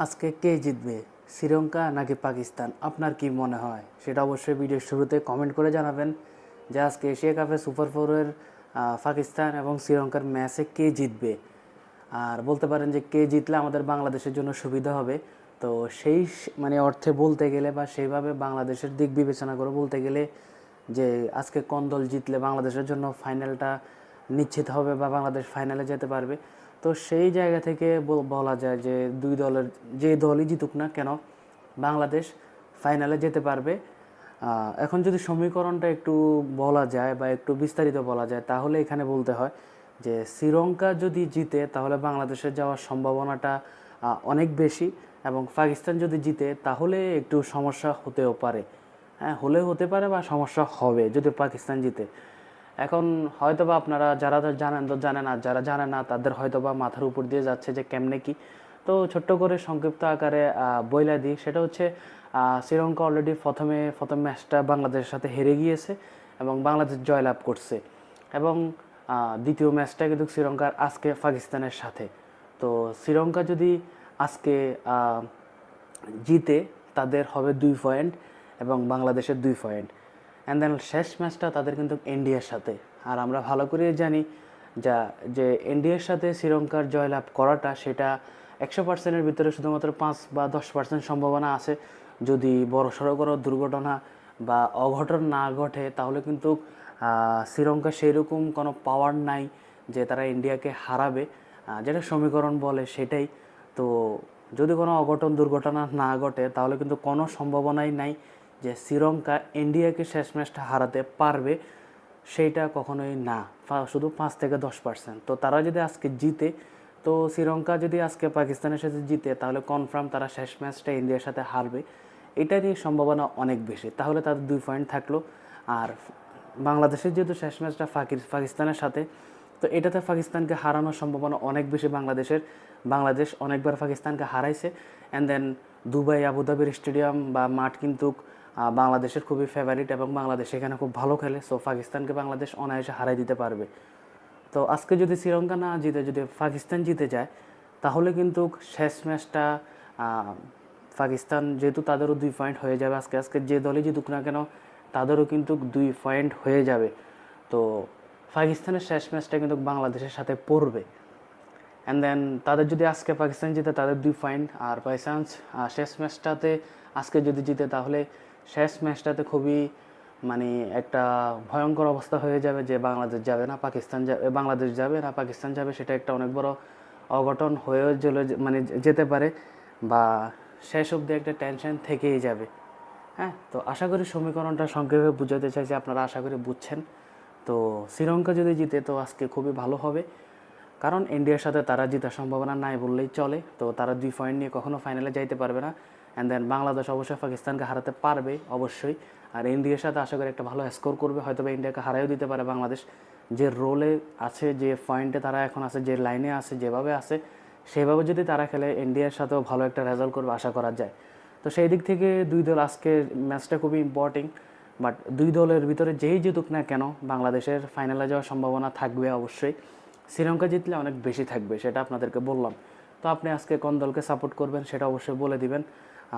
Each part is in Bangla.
আজকে কে জিতবে, শ্রীলঙ্কা নাকি পাকিস্তান? আপনার কি মনে হয় সেটা অবশ্যই ভিডিওর শুরুতে কমেন্ট করে জানাবেন যে আজকে এশিয়া কাপে সুপার ফোরের পাকিস্তান এবং শ্রীলঙ্কার ম্যাচে কে জিতবে। আর বলতে পারেন যে কে জিতলে আমাদের বাংলাদেশের জন্য সুবিধা হবে। তো সেই মানে অর্থে বলতে গেলে বা সেইভাবে বাংলাদেশের দিক বিবেচনা করে বলতে গেলে যে আজকে কোন দল জিতলে বাংলাদেশের জন্য ফাইনালটা নিশ্চিত হবে বা বাংলাদেশ ফাইনালে যেতে পারবে, তো সেই জায়গা থেকে বলা যায় যে দুই দলের যে দলই জিতুক না কেন বাংলাদেশ ফাইনালে যেতে পারবে। এখন যদি সমীকরণটা একটু বলা যায় বা একটু বিস্তারিত বলা যায় তাহলে এখানে বলতে হয় যে শ্রীলঙ্কা যদি জিতে তাহলে বাংলাদেশের যাওয়ার সম্ভাবনাটা অনেক বেশি, এবং পাকিস্তান যদি জিতে তাহলে একটু সমস্যা হতেও পারে। হ্যাঁ, হলে হতে পারে বা সমস্যা হবে যদি পাকিস্তান জিতে। এখন হয়তোবা আপনারা যারা জানেন তো জানেন, আর যারা জানেন না তাদের হয়তোবা মাথার উপর দিয়ে যাচ্ছে যে কেমনে কি। তো ছোট্ট করে সংক্ষিপ্ত আকারে বইলা দিই, সেটা হচ্ছে শ্রীলঙ্কা অলরেডি প্রথম ম্যাচটা বাংলাদেশের সাথে হেরে গিয়েছে এবং বাংলাদেশ জয়লাভ করছে, এবং দ্বিতীয় ম্যাচটা কিন্তু শ্রীলঙ্কার আজকে পাকিস্তানের সাথে। তো শ্রীলঙ্কা যদি আজকে জিতে তাদের হবে 2 পয়েন্ট এবং বাংলাদেশের 2 পয়েন্ট। অ্যান্ড দেন শেষ ম্যাচটা তাদের কিন্তু ইন্ডিয়ার সাথে। আর আমরা ভালো করে জানি যে ইন্ডিয়ার সাথে শ্রীলঙ্কার জয়লাভ করাটা সেটা 100%-এর ভিতরে শুধুমাত্র 5 বা 10% সম্ভাবনা আছে। যদি বড়সড় কোনো দুর্ঘটনা বা অঘটন না ঘটে তাহলে কিন্তু শ্রীলঙ্কা সেরকম কোনো পাওয়ার নাই যে তারা ইন্ডিয়াকে হারাবে, যেটা সমীকরণ বলে সেটাই। তো যদি কোনো অঘটন দুর্ঘটনা না ঘটে তাহলে কিন্তু কোনো সম্ভাবনাই নাই যে শ্রীলঙ্কা ইন্ডিয়াকে শেষ ম্যাচটা হারাতে পারবে, সেইটা কখনোই না। শুধু 5 থেকে 10%। তো তারা যদি আজকে জিতে, তো শ্রীলঙ্কা যদি আজকে পাকিস্তানের সাথে জিতে তাহলে কনফার্ম তারা শেষ ম্যাচটা ইন্ডিয়ার সাথে হারবে, এটা নিয়ে সম্ভাবনা অনেক বেশি। তাহলে তাদের 2 পয়েন্ট থাকলো। আর বাংলাদেশের যেহেতু শেষ ম্যাচটা পাকিস্তানের সাথে, তো এটাতে পাকিস্তানকে হারানোর সম্ভাবনা অনেক বেশি বাংলাদেশের। বাংলাদেশ অনেকবার পাকিস্তানকে হারাইছে। অ্যান্ড দেন দুবাই আবুধাবির স্টেডিয়াম বা মাঠ কিন্তু বাংলাদেশের খুবই ফেভারিট এবং বাংলাদেশ এখানে খুব ভালো খেলে। সো পাকিস্তানকে বাংলাদেশ অনায়াসে হারাই দিতে পারবে। তো আজকে যদি শ্রীলঙ্কা না জিতে, যদি পাকিস্তান জিতে যায় তাহলে কিন্তু শেষ ম্যাচটা পাকিস্তান যেহেতু তাদেরও 2 পয়েন্ট হয়ে যাবে, আজকে যে দলই জিতুক না কেন তাদেরও কিন্তু 2 পয়েন্ট হয়ে যাবে। তো পাকিস্তানের শেষ ম্যাচটা কিন্তু বাংলাদেশের সাথে পড়বে। অ্যান্ড দেন তাদের যদি আজকে পাকিস্তান জিতে তাদের 2 পয়েন্ট, আর বাই চান্স শেষ ম্যাচটাতে আজকে যদি জিতে তাহলে শেষ ম্যাচটাতে খুবই মানে একটা ভয়ঙ্কর অবস্থা হয়ে যাবে যে বাংলাদেশ যাবে না পাকিস্তান যাবে, বাংলাদেশ যাবে না পাকিস্তান যাবে, সেটা একটা অনেক বড় অঘটন হয়েও মানে যেতে পারে, বা শেষ অবধি একটা টেনশন থেকেই যাবে। হ্যাঁ, তো আশা করি সমীকরণটা সংক্ষেপে বুঝাতে চাইছি, আপনারা আশা করি বুঝছেন। তো শ্রীলঙ্কা যদি জিতে তো আজকে খুবই ভালো হবে, কারণ ইন্ডিয়ার সাথে তারা জেতার সম্ভাবনা নাই বললেই চলে। তো তারা 2 পয়েন্ট নিয়ে কখনো ফাইনালে যাইতে পারবে না। অ্যান্ড দেন বাংলাদেশ অবশ্যই পাকিস্তানকে হারাতে পারবে অবশ্যই, আর ইন্ডিয়ার সাথে আশা করি একটা ভালো স্কোর করবে, হয়তো বা ইন্ডিয়াকে হারাইও দিতে পারে বাংলাদেশ। যে রোলে আছে, যে পয়েন্টে তারা এখন আছে, যে লাইনে আছে, যেভাবে আছে সেভাবে যদি তারা খেলে ইন্ডিয়ার সাথেও ভালো একটা রেজাল্ট করবে আশা করা যায়। তো সেই দিক থেকে দুই দল আজকে ম্যাচটা খুবই ইম্পর্টেন্ট। বাট দুই দলের ভিতরে যেই জিতুক না কেন বাংলাদেশের ফাইনালে যাওয়ার সম্ভাবনা থাকবে অবশ্যই। শ্রীলঙ্কা জিতলে অনেক বেশি থাকবে, সেটা আপনাদেরকে বললাম। তো আপনি আজকে কোন দলকে সাপোর্ট করবেন সেটা অবশ্যই বলে দিবেন।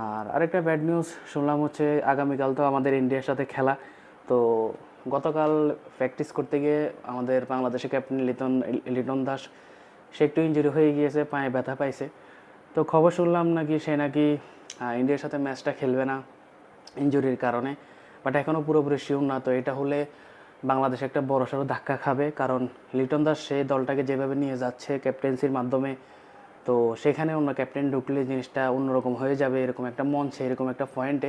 আর আরেকটা ব্যাড নিউজ শুনলাম হচ্ছে আগামীকাল তো আমাদের ইন্ডিয়ার সাথে খেলা। তো গতকাল প্র্যাকটিস করতে গিয়ে আমাদের বাংলাদেশের ক্যাপ্টেন লিটন দাস সে একটু ইঞ্জুরি হয়ে গিয়েছে, পায়ে ব্যথা পাইছে। তো খবর শুনলাম নাকি সে নাকি ইন্ডিয়ার সাথে ম্যাচটা খেলবে না ইঞ্জুরির কারণে। বাট এখনও পুরোপুরি শিওর না। তো এটা হলে বাংলাদেশ একটা বড়সড় ধাক্কা খাবে, কারণ লিটন দাস সেই দলটাকে যেভাবে নিয়ে যাচ্ছে ক্যাপ্টেন্সির মাধ্যমে, তো সেখানে অন্য ক্যাপ্টেন ঢুকলে জিনিসটা অন্যরকম হয়ে যাবে। এরকম একটা মঞ্চে, এরকম একটা পয়েন্টে,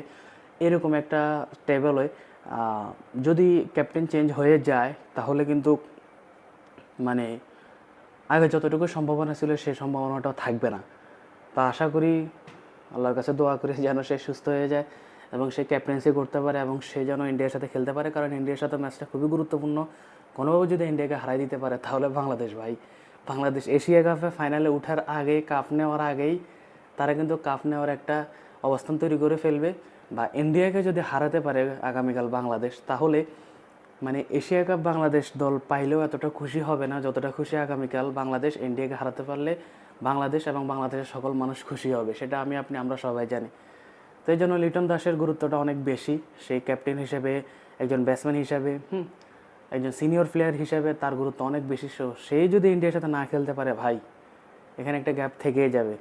এরকম একটা টেবলে যদি ক্যাপ্টেন চেঞ্জ হয়ে যায় তাহলে কিন্তু মানে আগে যতটুকু সম্ভাবনা ছিল সেই সম্ভাবনাটাও থাকবে না। তো আশা করি, আল্লাহর কাছে দোয়া করি যেন সে সুস্থ হয়ে যায় এবং সে ক্যাপ্টেন্সি করতে পারে এবং সে যেন ইন্ডিয়ার সাথে খেলতে পারে, কারণ ইন্ডিয়ার সাথে ম্যাচটা খুবই গুরুত্বপূর্ণ। কোনোভাবে যদি ইন্ডিয়াকে হারাই দিতে পারে তাহলে বাংলাদেশ ভাই, বাংলাদেশ এশিয়া কাপে ফাইনালে ওঠার আগেই, কাপ নেওয়ার আগেই তারা কিন্তু কাপ নেওয়ার একটা অবস্থান তৈরি করে ফেলবে। বা ইন্ডিয়াকে যদি হারাতে পারে আগামীকাল বাংলাদেশ, তাহলে মানে এশিয়া কাপ বাংলাদেশ দল পাইলেও এতটা খুশি হবে না যতটা খুশি আগামীকাল বাংলাদেশ ইন্ডিয়াকে হারাতে পারলে বাংলাদেশ এবং বাংলাদেশের সকল মানুষ খুশি হবে, সেটা আমরা সবাই জানি। তো এই জন্য লিটন দাসের গুরুত্বটা অনেক বেশি। সেই ক্যাপ্টেন হিসেবে, একজন ব্যাটসম্যান হিসেবে, একজন সিনিয়র প্লেয়ার হিসেবে তার গুরুত্ব অনেক বেশি। সেই যদি ইন্ডিয়ার সাথে না খেলতে পারে ভাই, এখানে একটা গ্যাপ থেকেই যাবে।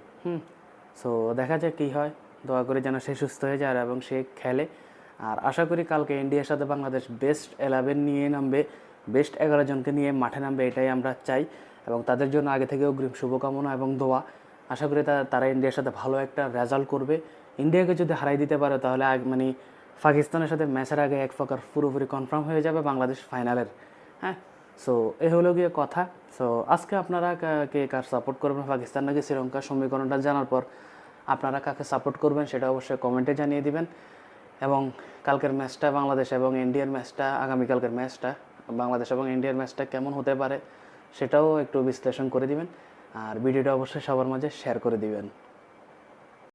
সো দেখা যাক কী হয়, দোয়া করে যেন সে সুস্থ হয়ে যায় এবং সে খেলে। আর আশা করি কালকে ইন্ডিয়ার সাথে বাংলাদেশ বেস্ট 11 নিয়ে নামবে, বেস্ট 11 জনকে নিয়ে মাঠে নামবে, এটাই আমরা চাই। এবং তাদের জন্য আগে থেকে অগ্রিম শুভকামনা এবং দোয়া। আশা করি তারা ইন্ডিয়ার সাথে ভালো একটা রেজাল্ট করবে। ইন্ডিয়াকে যদি হারাই দিতে পারে তাহলে মানে পাকিস্তানের সাথে ম্যাচের আগে এক প্রকার পুরোপুরি কনফার্ম হয়ে যাবে বাংলাদেশ ফাইনালের। হ্যাঁ, সো এ হলো গিয়ে কথা। সো আজকে আপনারা কে কার সাপোর্ট করবেন, পাকিস্তান নাকি শ্রীলঙ্কার সমীকরণটা জানার পর আপনারা কাকে সাপোর্ট করবেন সেটা অবশ্যই কমেন্টে জানিয়ে দিবেন। এবং কালকের ম্যাচটা বাংলাদেশ এবং ইন্ডিয়ার ম্যাচটা, আগামীকালকের ম্যাচটা বাংলাদেশ এবং ইন্ডিয়ার ম্যাচটা কেমন হতে পারে সেটাও একটু বিশ্লেষণ করে দিবেন। আর ভিডিওটা অবশ্যই সবার মাঝে শেয়ার করে দিবেন।